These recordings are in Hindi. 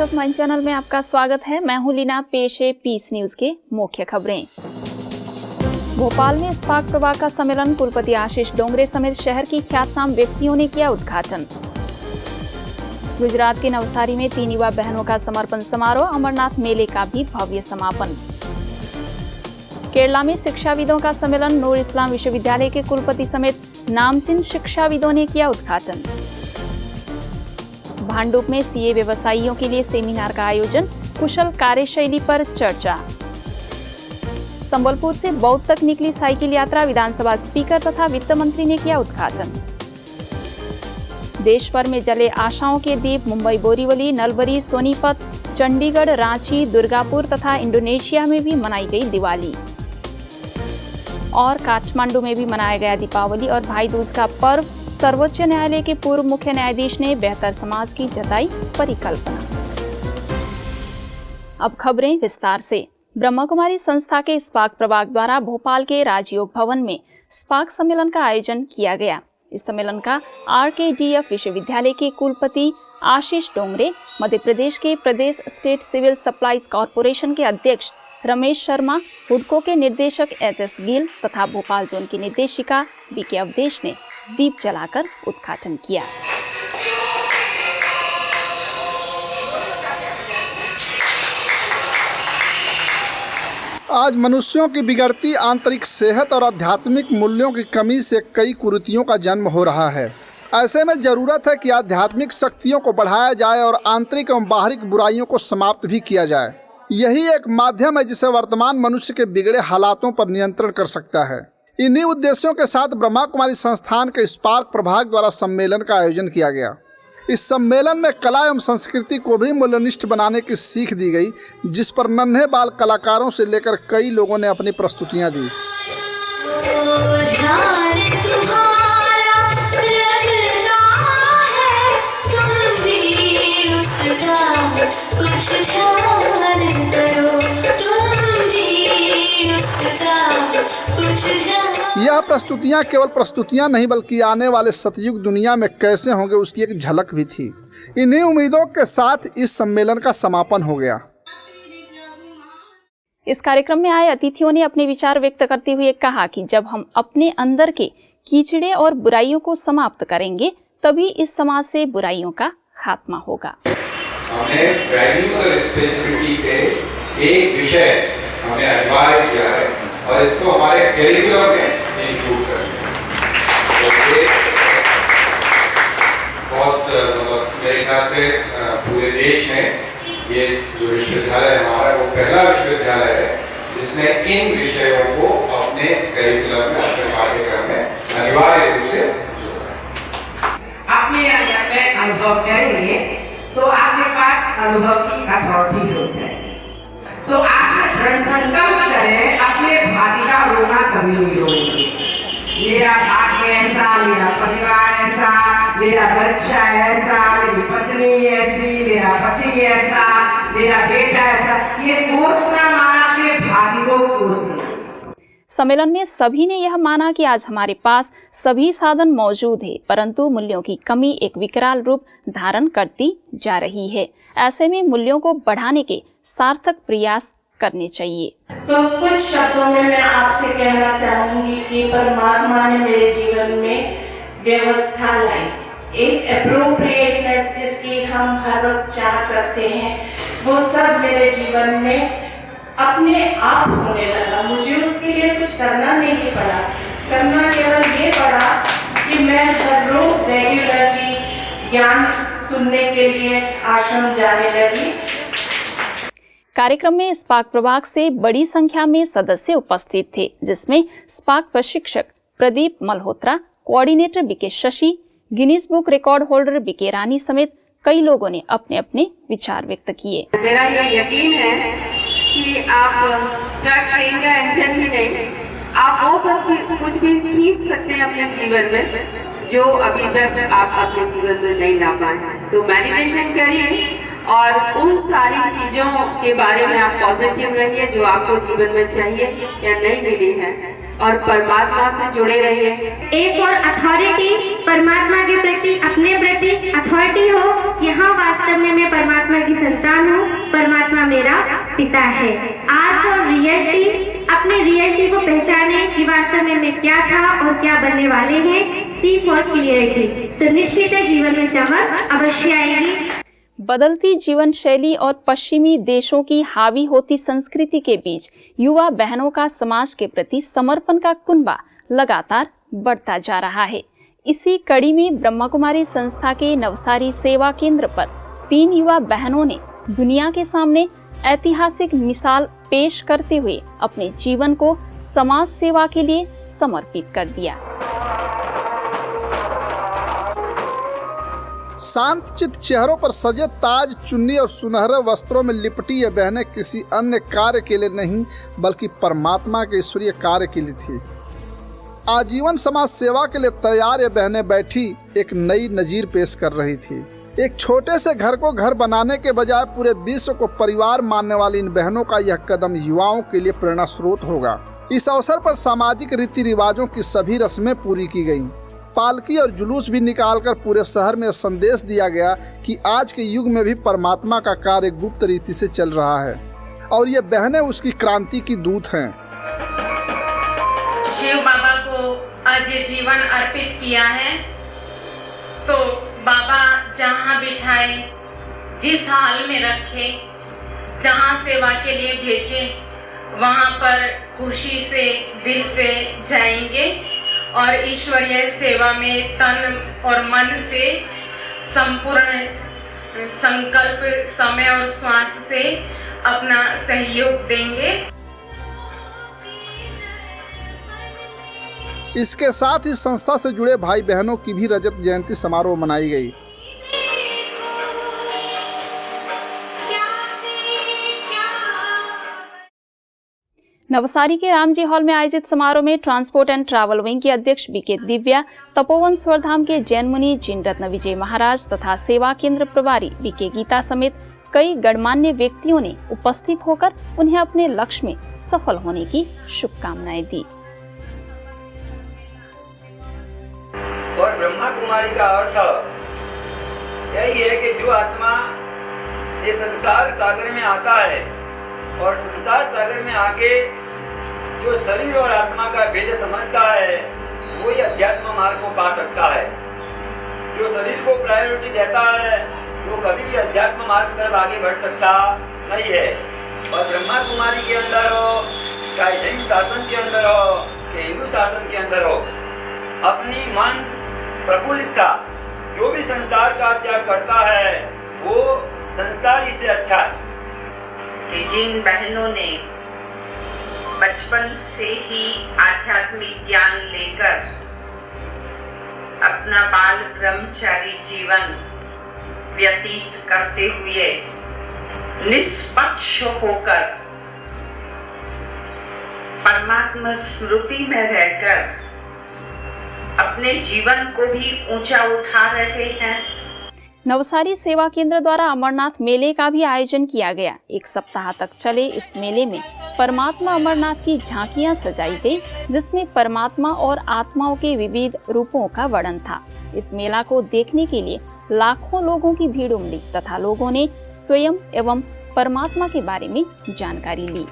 ऑफ माइंड चैनल में आपका स्वागत है। मैं हूं लीना। पेश है पीस न्यूज के मुख्य खबरें। भोपाल में स्पार्क प्रवाह का सम्मेलन, कुलपति आशीष डोंगरे समेत शहर की ख्यातनाम व्यक्तियों ने किया उद्घाटन। गुजरात के नवसारी में 3 युवा बहनों का समर्पण समारोह, अमरनाथ मेले का भी भव्य समापन। केरला में शिक्षाविदों का सम्मेलन, नूर इस्लाम विश्वविद्यालय के कुलपति समेत नामचीन शिक्षाविदों ने किया उद्घाटन। भांडुप में सीए व्यवसायियों के लिए सेमिनार का आयोजन, कुशल कार्यशैली पर चर्चा। संबलपुर से बौद्ध तक निकली साइकिल यात्रा, विधानसभा स्पीकर तथा वित्त मंत्री ने किया उद्घाटन। देश भर में जले आशाओं के दीप, मुंबई, बोरीवली, नलबरी, सोनीपत, चंडीगढ़, रांची, दुर्गापुर तथा इंडोनेशिया में भी मनाई गई दिवाली। और काठमांडू में भी मनाया गया दीपावली और भाई दूज का पर्व। सर्वोच्च न्यायालय के पूर्व मुख्य न्यायाधीश ने बेहतर समाज की जताई परिकल्पना। अब खबरें विस्तार से। ब्रह्मा कुमारी संस्था के स्पार्क प्रभाग द्वारा भोपाल के राजयोग भवन में स्पार्क सम्मेलन का आयोजन किया गया। इस सम्मेलन का RKDF विश्वविद्यालय के कुलपति आशीष डोंगरे, मध्य प्रदेश के प्रदेश स्टेट सिविल सप्लाईज कॉरपोरेशन के अध्यक्ष रमेश शर्मा, हुडको के निदेशक SS गिल तथा भोपाल जोन की निर्देशिका BK अवधेश ने दीप जलाकर उद्घाटन किया। आज मनुष्यों की बिगड़ती आंतरिक सेहत और आध्यात्मिक मूल्यों की कमी से कई कुरीतियों का जन्म हो रहा है। ऐसे में जरूरत है कि आध्यात्मिक शक्तियों को बढ़ाया जाए और आंतरिक एवं बाहरिक बुराइयों को समाप्त भी किया जाए। यही एक माध्यम है जिसे वर्तमान मनुष्य के बिगड़े हालातों पर नियंत्रण कर सकता है। इन्हीं उद्देश्यों के साथ ब्रह्मा कुमारी संस्थान के स्पार्क प्रभाग द्वारा सम्मेलन का आयोजन किया गया। इस सम्मेलन में कला एवं संस्कृति को भी मूल्यनिष्ठ बनाने की सीख दी गई, जिस पर नन्हे बाल कलाकारों से लेकर कई लोगों ने अपनी प्रस्तुतियां दी। यह प्रस्तुतियां केवल प्रस्तुतियां नहीं बल्कि आने वाले सतयुग दुनिया में कैसे होंगे उसकी एक झलक भी थी। इन्हीं उम्मीदों के साथ इस सम्मेलन का समापन हो गया। इस कार्यक्रम में आए अतिथियों ने अपने विचार व्यक्त करते हुए कहा कि जब हम अपने अंदर के कीचड़े और बुराइयों को समाप्त करेंगे तभी इस समाज से बुराइयों का खात्मा होगा। हमने वैल्यूज और स्पिरिचुअलिटी के एक विषय हमने अनिवार्य किया है और इसको हमारे करिकुलम में इंक्लूड कर दिया। तो बहुत मेरे ख्याल से पूरे देश में ये जो विश्वविद्यालय हमारा वो पहला विश्वविद्यालय है जिसने इन विषयों को अपने करिकुलम में, अपने पाठ्यक्रम में अनिवार्य रूप से अपने अनुभव करेंगे तो आपके पास अनुभव की अथॉरिटी हो जाएगी। तो आज से दृढ़ संकल्प करें, अपने भाग्य का रोना कभी नहीं रोएंगे। मेरा भाग्य ऐसा, मेरा परिवार ऐसा, मेरा बच्चा ऐसा, मेरी पत्नी ऐसी, मेरा पति ऐसा, मेरा बेटा ऐसा, ये कोसना माना के भाग्य को कोसना। सम्मेलन में सभी ने यह माना कि आज हमारे पास सभी साधन मौजूद है, परंतु मूल्यों की कमी एक विकराल रूप धारण करती जा रही है। ऐसे में मूल्यों को बढ़ाने के सार्थक प्रयास करने चाहिए। तो कुछ शब्दों में मैं आपसे कहना चाहूंगी कि परमात्मा ने मेरे जीवन में व्यवस्था लाई, एक एप्रोप्रिएटनेस जिसकी हम हर वक्त चाह करते हैं, वो सब मेरे जीवन में अपने आप होने लगा। मुझे उसके लिए कुछ करना नहीं पड़ा, करना केवल ये पड़ा कि मैं हर रोज रेगुलरली ज्ञान सुनने के लिए आश्रम जाने लगी। कार्यक्रम में स्पार्क प्रभाग से बड़ी संख्या में सदस्य उपस्थित थे, जिसमें स्पार्क प्रशिक्षक Pradeep Malhotra, coordinator BK Shashi, Guinness book record holder BK रानी समेत कई लोगों ने अपने अपने विचार व्यक्त किए। मेरा ये यकीन है कि आप ट्रक ट्रेन का इंजन ही नहीं, आप वो सब कुछ भी खींच सकते हैं अपने जीवन में जो अभी तक आप अपने जीवन में नहीं ला पाए हैं। तो मेडिटेशन करिए और उन सारी चीजों के बारे में आप पॉजिटिव रहिए जो आपको जीवन में चाहिए या नहीं मिली है, और परमात्मा से जुड़े रहिए। एक और अथॉरिटी परमात्मा के प्रति, अपने प्रति अथॉरिटी हो। यहाँ वास्तव में मैं परमात्मा की संतान पिता है। आर फॉर रियलिटी, अपने रियलिटी को पहचाने कि वास्तव में मैं क्या था और क्या बनने वाले हैं। सी फॉर क्लियरिटी, तो निश्चित है जीवन में चमक अवश्य आएगी। बदलती जीवन शैली और पश्चिमी देशों की हावी होती संस्कृति के बीच युवा बहनों का समाज के प्रति समर्पण का कुनबा लगातार बढ़ता जा रहा है। इसी कड़ी में ब्रह्मा कुमारी संस्था के नवसारी सेवा केंद्र पर 3 युवा बहनों ने दुनिया के सामने ऐतिहासिक मिसाल पेश करते हुए अपने जीवन को समाज सेवा के लिए समर्पित कर दिया। शांतचित्त चेहरों पर सजे ताज चुन्नी और सुनहरे वस्त्रों में लिपटी ये बहनें किसी अन्य कार्य के लिए नहीं बल्कि परमात्मा के ईश्वरीय कार्य के लिए थी। आजीवन समाज सेवा के लिए तैयार ये बहनें बैठी एक नई नजीर पेश कर रही थी। एक छोटे से घर को घर बनाने के बजाय पूरे विश्व को परिवार मानने वाली इन बहनों का यह कदम युवाओं के लिए प्रेरणा स्रोत होगा। इस अवसर पर सामाजिक रीति रिवाजों की सभी रस्में पूरी की गईं। पालकी और जुलूस भी निकालकर पूरे शहर में संदेश दिया गया कि आज के युग में भी परमात्मा का कार्य गुप्त रीति से चल रहा है और ये बहनें उसकी क्रांति की दूत हैं। शिव बाबा को आज ये जीवन अर्पित किया है, तो बाबा जहाँ बिठाए, जिस हाल में रखे, जहाँ सेवा के लिए भेजे, वहाँ पर खुशी से दिल से जाएंगे और ईश्वरीय सेवा में तन और मन से संपूर्ण संकल्प, समय और श्वास से अपना सहयोग देंगे। इसके साथ ही संस्था से जुड़े भाई बहनों की भी रजत जयंती समारोह मनाई गई। नवसारी के रामजी हॉल में आयोजित समारोह में ट्रांसपोर्ट एंड ट्रैवल विंग की अध्यक्ष बीके दिव्या, तपोवन स्वरधाम के जैन मुनि जिन रत्न विजय महाराज तथा सेवा केंद्र प्रभारी बीके गीता समेत कई गणमान्य व्यक्तियों ने उपस्थित होकर उन्हें अपने लक्ष्य में सफल होने की शुभकामनाएं दी। और ब्रह्मा कुमारी का अर्थ यही है कि जो आत्मा ये संसार सागर में आता है और संसार सागर में आके जो शरीर और आत्मा का भेद समझता है वो ही अध्यात्म मार्ग को पा सकता है। जो शरीर को प्रायोरिटी देता है वो कभी भी अध्यात्म मार्ग पर आगे बढ़ सकता नहीं है। और ब्रह्मा कुमारी के अंदर हो, चाहे जैन शासन के अंदर हो, चाहे हिंदू शासन के अंदर हो, अपनी मन प्रफुल्लितता, जो भी संसार का त्याग करता है वो संसार ही से अच्छा है। जिन बहनों ने बचपन से ही आध्यात्मिक ज्ञान लेकर अपना बाल ब्रह्मचारी जीवन व्यतीत करते हुए निष्पक्ष होकर परमात्मा स्मृति में रहकर अपने जीवन को भी ऊंचा उठा रहे हैं। नवसारी सेवा केंद्र द्वारा अमरनाथ मेले का भी आयोजन किया गया। 1 सप्ताह तक चले इस मेले में परमात्मा अमरनाथ की झांकियां सजाई गई, जिसमें परमात्मा और आत्माओं के विविध रूपों का वर्णन था। इस मेला को देखने के लिए लाखों लोगों की भीड़ उमड़ी तथा लोगों ने स्वयं एवं परमात्मा के बारे में जानकारी ली।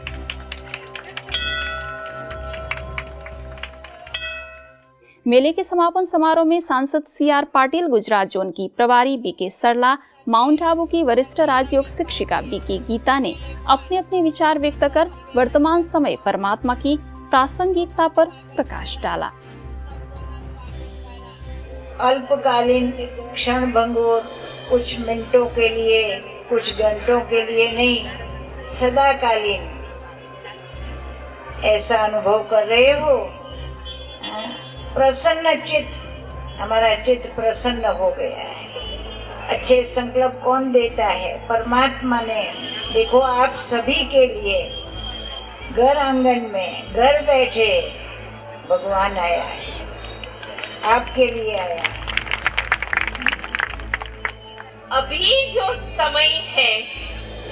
मेले के समापन समारोह में सांसद CR पाटिल, गुजरात जोन की प्रभारी BK सरला, माउंट आबू की वरिष्ठ राजयोग शिक्षिका BK गीता ने अपने अपने विचार व्यक्त कर वर्तमान समय परमात्मा की प्रासंगिकता पर प्रकाश डाला। अल्पकालीन क्षण भंगुर, कुछ मिनटों के लिए, कुछ घंटों के लिए नहीं, सदाकालीन ऐसा अनुभव कर रहे हो। प्रसन्न चित्त, हमारा चित्त प्रसन्न हो गया है। अच्छे संकल्प कौन देता है? परमात्मा ने। देखो आप सभी के लिए घर आंगन में घर बैठे भगवान आया है, आपके लिए आया। अभी जो समय है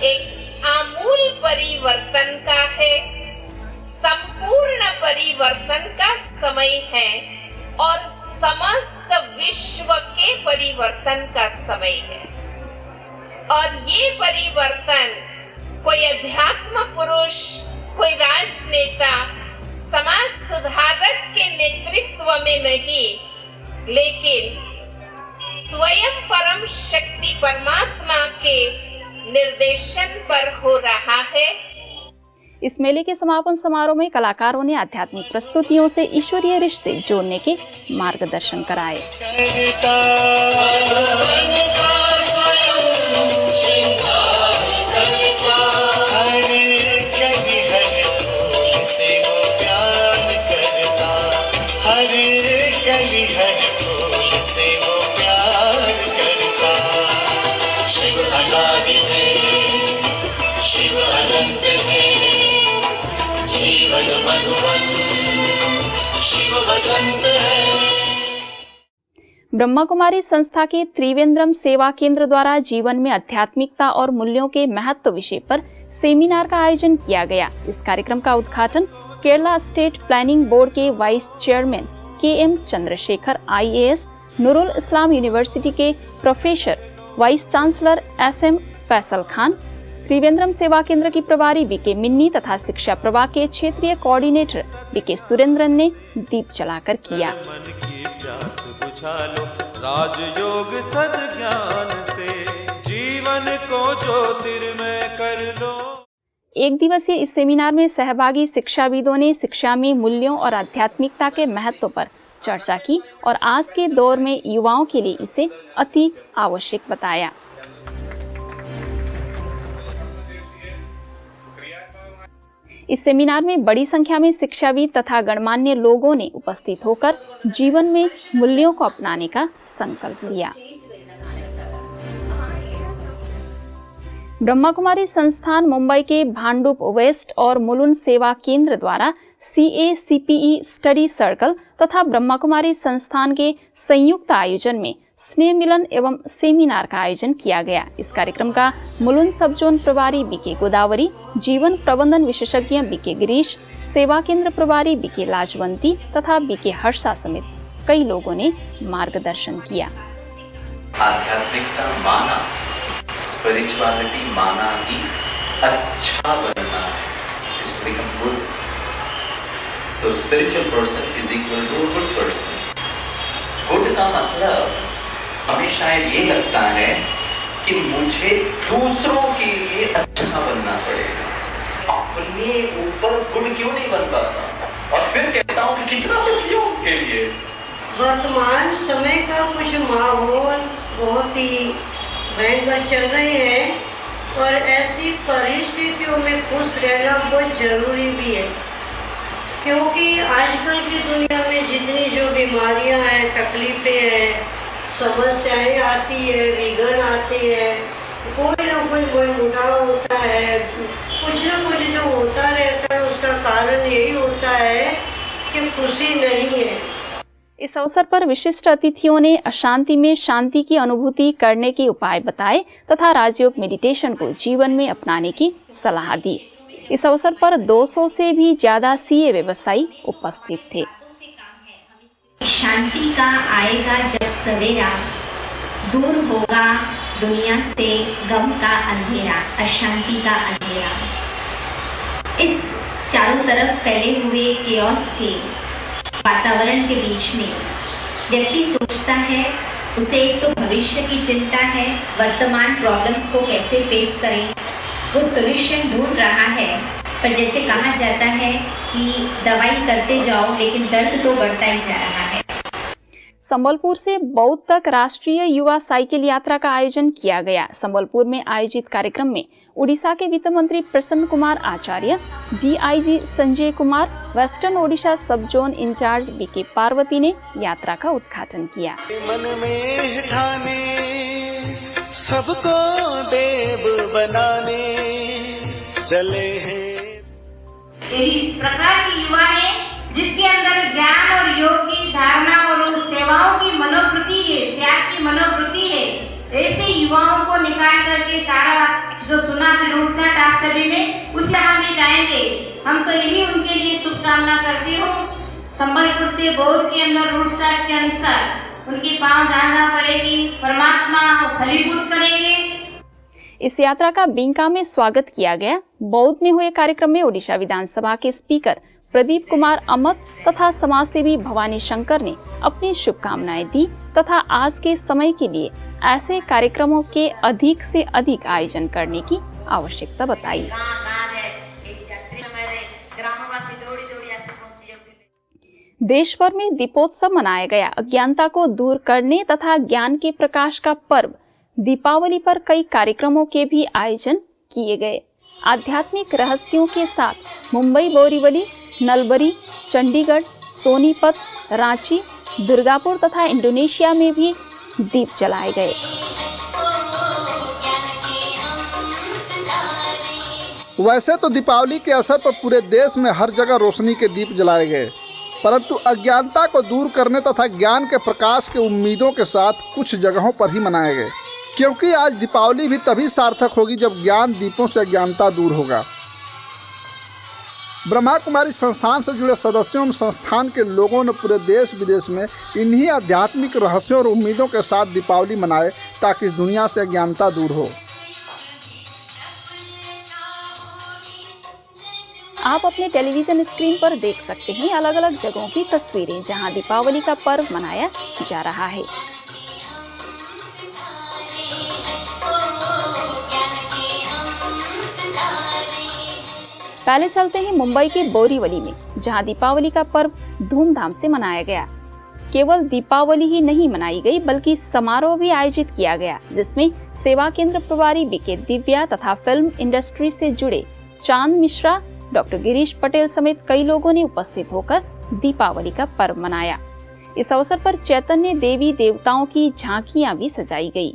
एक आमूल परिवर्तन का है, संपूर्ण परिवर्तन का समय है और समस्त विश्व के परिवर्तन का समय है। और ये परिवर्तन कोई अध्यात्म पुरुष, कोई राजनेता समाज सुधारक के नेतृत्व में नहीं, लेकिन स्वयं परम शक्ति परमात्मा के निर्देशन पर हो रहा है। इस मेले के समापन समारोह में कलाकारों ने आध्यात्मिक प्रस्तुतियों से ईश्वरीय रिश्ते जोड़ने के मार्गदर्शन कराए। ब्रह्मा कुमारी संस्था के त्रिवेंद्रम सेवा केंद्र द्वारा जीवन में आध्यात्मिकता और मूल्यों के महत्व विषय पर सेमिनार का आयोजन किया गया। इस कार्यक्रम का उद्घाटन केरला स्टेट प्लानिंग बोर्ड के vice chairman KM Chandrasekhar IAS, Nurul Islam university के professor vice chancellor SM Faisal Khan, Trivandrum सेवा केंद्र की प्रभारी BK मिन्नी तथा शिक्षा प्रभाग के क्षेत्रीय कोऑर्डिनेटर BK सुरेंद्रन ने दीप जलाकर किया। राजयोग सद्ज्ञान से जीवन को ज्योतिर्मय कर लो। एक दिवसीय इस सेमिनार में सहभागी शिक्षाविदों ने शिक्षा में मूल्यों और आध्यात्मिकता के महत्व पर चर्चा की और आज के दौर में युवाओं के लिए इसे अति आवश्यक बताया। इस सेमिनार में बड़ी संख्या में शिक्षाविद तथा गणमान्य लोगों ने उपस्थित होकर जीवन में मूल्यों को अपनाने का संकल्प लिया। ब्रह्मा कुमारी संस्थान मुंबई के भांडुप वेस्ट और मुलुंड सेवा केंद्र द्वारा CACPE स्टडी सर्कल तथा ब्रह्मा कुमारी संस्थान के संयुक्त आयोजन में स्नेह मिलन एवं सेमिनार का आयोजन किया गया। इस कार्यक्रम का मुलुंड सब जोन प्रभारी BK गोदावरी, जीवन प्रबंधन विशेषज्ञ BK गिरीश, सेवा केंद्र प्रभारी BK लाजवंती तथा BK हर्षा समेत कई लोगों ने मार्गदर्शन किया। आध्यात्मिकता माना, स्पिरिचुअलिटी माना ही अच्छा बनना है, इसको become good. So spiritual person is equal to good person. Good का मतलब हमें शायद ये लगता है कि मुझे दूसरों के लिए अच्छा बनना पड़ेगा, अपने ऊपर गुड क्यों नहीं बन पाता, और फिर कहता हूँ कि कितना तो किया उसके लिए। वर्तमान समय का कुछ माहौल बहुत ही भयंकर चल रहे हैं और ऐसी परिस्थितियों में खुश रहना बहुत जरूरी भी है, क्योंकि आजकल की दुनिया में जितनी जो बीमारियां हैं, तकलीफें हैं, समस्याएं आती है, विघ्न आते हैं, कोई ना कोई मुटाव होता है, कुछ ना कुछ जो होता रहता है उसका कारण यही होता है कि खुशी नहीं है। इस अवसर पर विशिष्ट अतिथियों ने अशांति में शांति की अनुभूति करने के उपाय बताए तथा राजयोग मेडिटेशन को जीवन में अपनाने की सलाह दी। इस अवसर पर 200 से भी ज्यादा CA व्यवसायी उपस्थित थे। शांति का आएगा जब सवेरा, दूर होगा दुनिया से गम का अंधेरा, अशांति का अंधेरा। इस चारों तरफ फैले हुए केओस के वातावरण के बीच में व्यक्ति सोचता है, उसे एक तो भविष्य की चिंता है, वर्तमान प्रॉब्लम्स को कैसे फेस करें, वो सॉल्यूशन ढूंढ रहा है। पर जैसे कहा जाता है कि दवाई करते जाओ लेकिन दर्द तो बढ़ता ही जा रहा है। संबलपुर से बौद्ध तक राष्ट्रीय युवा साइकिल यात्रा का आयोजन किया गया। संबलपुर में आयोजित कार्यक्रम में उड़ीसा के वित्त मंत्री प्रसन्न कुमार आचार्य, DIG संजय कुमार, वेस्टर्न ओडिशा सब जोन इंचार्ज BK पार्वती ने यात्रा का उद्घाटन किया। मन में ठाने सबको देव बनाने चले हैं। इस प्रकार की युवा है जिसके अंदर ज्ञान और योग की धारणा और सेवाओं की मनोवृत्ति है, त्याग की मनोवृत्ति है। ऐसे युवाओं को निकाल करके सारा जो सुना फिर रूटसाट आप सभी ने उस राह में जाएंगे। हम तो यही उनके लिए शुभकामना करती हूँ। संबलपुर से बौद्ध के अंदर रूटसाट के अनुसार उनकी पांव जाना पड़ेगी, परमात्मा फलीभूत करेंगे। इस यात्रा का बिंका में स्वागत किया गया। बौद्ध में हुए कार्यक्रम में ओडिशा विधानसभा के स्पीकर प्रदीप कुमार अमत तथा समाजसेवी भवानी शंकर ने अपनी शुभकामनाएं दी तथा आज के समय के लिए ऐसे कार्यक्रमों के अधिक से अधिक आयोजन करने की आवश्यकता बताई। देश भर में दीपोत्सव मनाया गया। अज्ञानता को दूर करने तथा ज्ञान के प्रकाश का पर्व दीपावली पर कई कार्यक्रमों के भी आयोजन किए गए। आध्यात्मिक रहस्यों के साथ मुंबई, बोरीवली, नलबरी, चंडीगढ़, सोनीपत, रांची, दुर्गापुर तथा इंडोनेशिया में भी दीप जलाए गए। वैसे तो दीपावली के अवसर पर पूरे देश में हर जगह रोशनी के दीप जलाए गए, परंतु अज्ञानता को दूर करने तथा ज्ञान के प्रकाश के उम्मीदों के साथ कुछ जगहों पर ही मनाए गए, क्योंकि आज दीपावली भी तभी सार्थक होगी जब ज्ञान दीपों से अज्ञानता दूर होगा। ब्रह्मा कुमारी संस्थान से जुड़े सदस्यों एवं संस्थान के लोगों ने पूरे देश विदेश में इन्हीं आध्यात्मिक रहस्यों और उम्मीदों के साथ दीपावली मनाए ताकि इस दुनिया से अज्ञानता दूर हो। आप अपने टेलीविजन स्क्रीन पर देख सकते हैं अलग अलग जगहों की तस्वीरें जहां दीपावली का पर्व मनाया जा रहा है। पहले चलते हैं मुंबई के बोरीवली में, जहां दीपावली का पर्व धूमधाम से मनाया गया। केवल दीपावली ही नहीं मनाई गई बल्कि समारोह भी आयोजित किया गया, जिसमें सेवा केंद्र प्रभारी बीके दिव्या तथा फिल्म इंडस्ट्री से जुड़े चांद मिश्रा, डॉक्टर गिरीश पटेल समेत कई लोगों ने उपस्थित होकर दीपावली का पर्व मनाया। इस अवसर पर चैतन्य देवी देवताओं की झांकियां भी सजाई गई।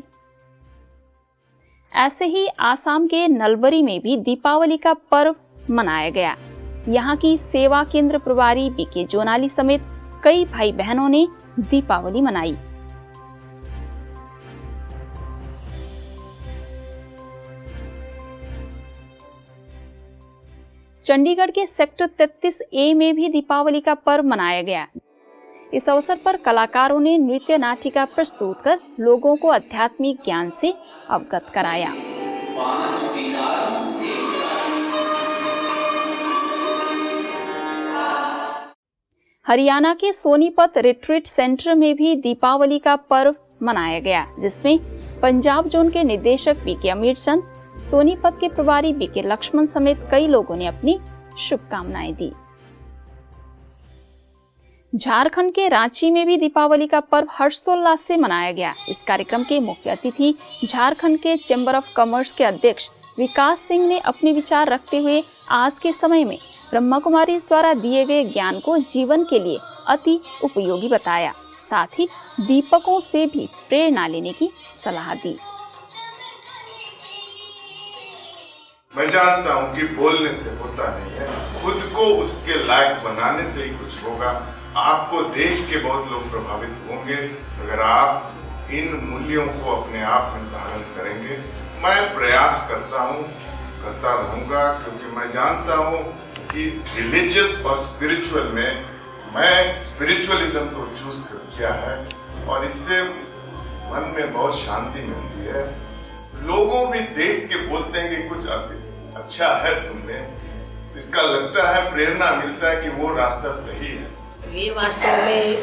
ऐसे ही आसाम के नलबरी में भी दीपावली का पर्व मनाया गया। यहाँ की सेवा केंद्र प्रभारी बीके जोनाली समेत कई भाई बहनों ने दीपावली मनाई। चंडीगढ़ के सेक्टर 33A में भी दीपावली का पर्व मनाया गया। इस अवसर पर कलाकारों ने नृत्य नाटिका प्रस्तुत कर लोगों को आध्यात्मिक ज्ञान से अवगत कराया। हरियाणा के सोनीपत रिट्रीट सेंटर में भी दीपावली का पर्व मनाया गया, जिसमें पंजाब जोन के निदेशक बीके अमीरचंद, सोनीपत के प्रभारी बीके लक्ष्मण समेत कई लोगों ने अपनी शुभकामनाएं दी। झारखंड के रांची में भी दीपावली का पर्व हर्षोल्लास से मनाया गया। इस कार्यक्रम के मुख्य अतिथि झारखंड के चैम्बर ऑफ कॉमर्स के अध्यक्ष विकास सिंह ने अपने विचार रखते हुए आज के समय में ब्रह्मा कुमारी द्वारा दिए गए ज्ञान को जीवन के लिए अति उपयोगी बताया। साथ ही दीपकों से भी प्रेरणा लेने की सलाह दी। मैं जानता हूँ कि बोलने से होता नहीं है, खुद को उसके लायक बनाने से ही कुछ होगा। आपको देख के बहुत लोग प्रभावित होंगे अगर आप इन मूल्यों को अपने आप में धारण करेंगे। मैं प्रयास करता हूँ, करता रहूँगा, क्योंकि मैं जानता हूँ कि रिलीजियस और स्पिरिचुअल में मैं स्पिरिचुअलिज्म को चूज किया है और इससे मन में बहुत शांति मिलती है। लोगों भी देख के बोलते हैं कि कुछ अच्छा है तुमने, इसका लगता है प्रेरणा मिलता है कि वो रास्ता सही है। ये वास्तव में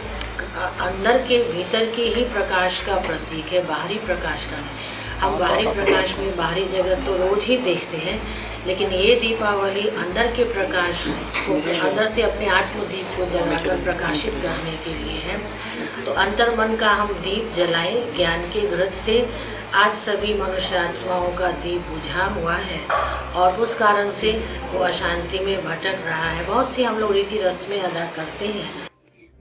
अंदर के भीतर के ही प्रकाश का प्रतीक है, बाहरी प्रकाश का नहीं। हम बाहरी प्रकाश में बाहरी जगत तो रोज ही देखते हैं, लेकिन ये दीपावली अंदर के प्रकाश को, अंदर से अपने आत्मदीप को जलाकर प्रकाशित करने के लिए है। तो अंतर मन का हम दीप जलाएं ज्ञान के घृत से। आज सभी मनुष्य आत्माओं का दीप बुझा हुआ है और उस कारण से वो अशांति में भटक रहा है। बहुत सी हम लोग रीति रस्में अदा करते हैं।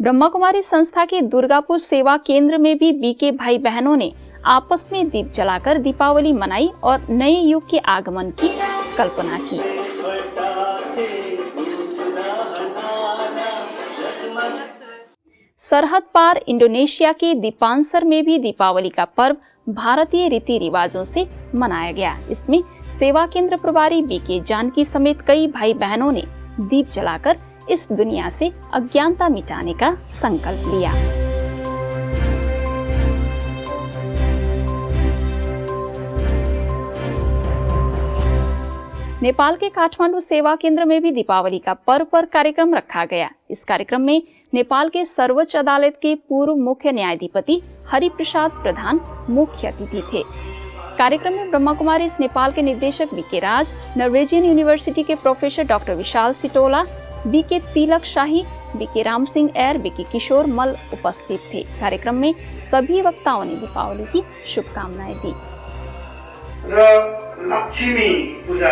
ब्रह्मा कुमारी संस्था के दुर्गापुर सेवा केंद्र में भी बीके भाई बहनों ने आपस में दीप जलाकर दीपावली मनाई और नए युग के आगमन की कल्पना की। सरहद पार इंडोनेशिया के दीपांसर में भी दीपावली का पर्व भारतीय रीति रिवाजों से मनाया गया। इसमें सेवा केंद्र प्रभारी बीके जानकी समेत कई भाई बहनों ने दीप जलाकर इस दुनिया से अज्ञानता मिटाने का संकल्प लिया। नेपाल के काठमांडू सेवा केंद्र में भी दीपावली का पर्व पर कार्यक्रम रखा गया। इस कार्यक्रम में नेपाल के सर्वोच्च अदालत के पूर्व मुख्य न्यायाधिपति हरिप्रसाद प्रधान मुख्य अतिथि थे। कार्यक्रम में ब्रह्मा कुमारीज नेपाल के निदेशक बीके राज, नॉर्वेजियन यूनिवर्सिटी के प्रोफेसर डॉक्टर विशाल सिटोला, बीके तिलक शाही, बीके राम सिंह एर, बीके किशोर मल उपस्थित थे। कार्यक्रम में सभी वक्ताओं ने दीपावली की शुभकामनाएं दी। लक्ष्मी पूजा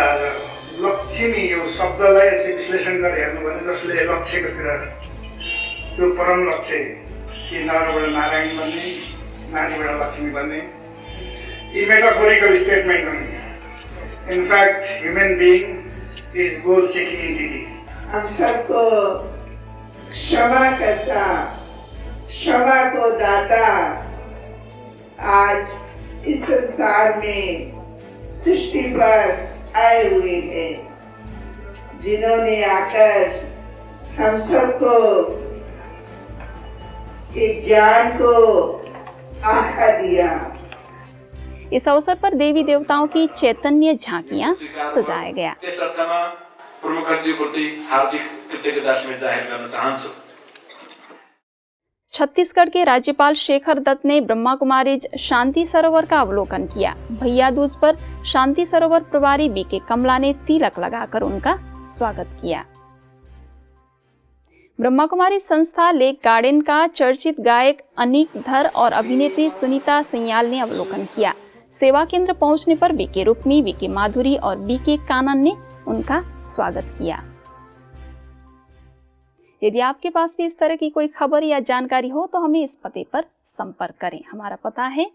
लक्ष्मी यो शब्दलाई यसरी विश्लेषण गरेर हेर्नु भने जसले लक्ष्यकोतिर त्यो परम लक्ष्य कि नरबाट नारायण बन्ने, नारीबाट लक्ष्मी बन्ने, यी मेटाफोरिकल स्टेटमेन्ट हुन्। In fact human being is goal seeking entity. हम सबको क्षमा करता, क्षमा को दाता आज इस संसार में सृष्टि पर आए हुए हैं, जिन्होंने आकर हम सबको एक ज्ञान को आका दिया। इस अवसर पर देवी देवताओं की चैतन्य झांकियां सजाया गया। छत्तीसगढ़ के राज्यपाल शेखर दत्त ने ब्रह्मा कुमारीज शांति सरोवर का अवलोकन किया। भैया दूज पर शांति सरोवर प्रभारी बीके कमला ने तिलक लगाकर उनका स्वागत किया। ब्रह्मा कुमारी संस्था लेक गार्डन का चर्चित गायक अनिक धर और अभिनेत्री सुनीता सन्याल ने अवलोकन किया। सेवा केंद्र पहुंचने पर बीके रुक्मी, बीके माधुरी और बीके कानन ने उनका स्वागत किया। यदि आपके पास भी इस तरह की कोई खबर या जानकारी हो तो हमें इस पते पर संपर्क करें। हमारा पता है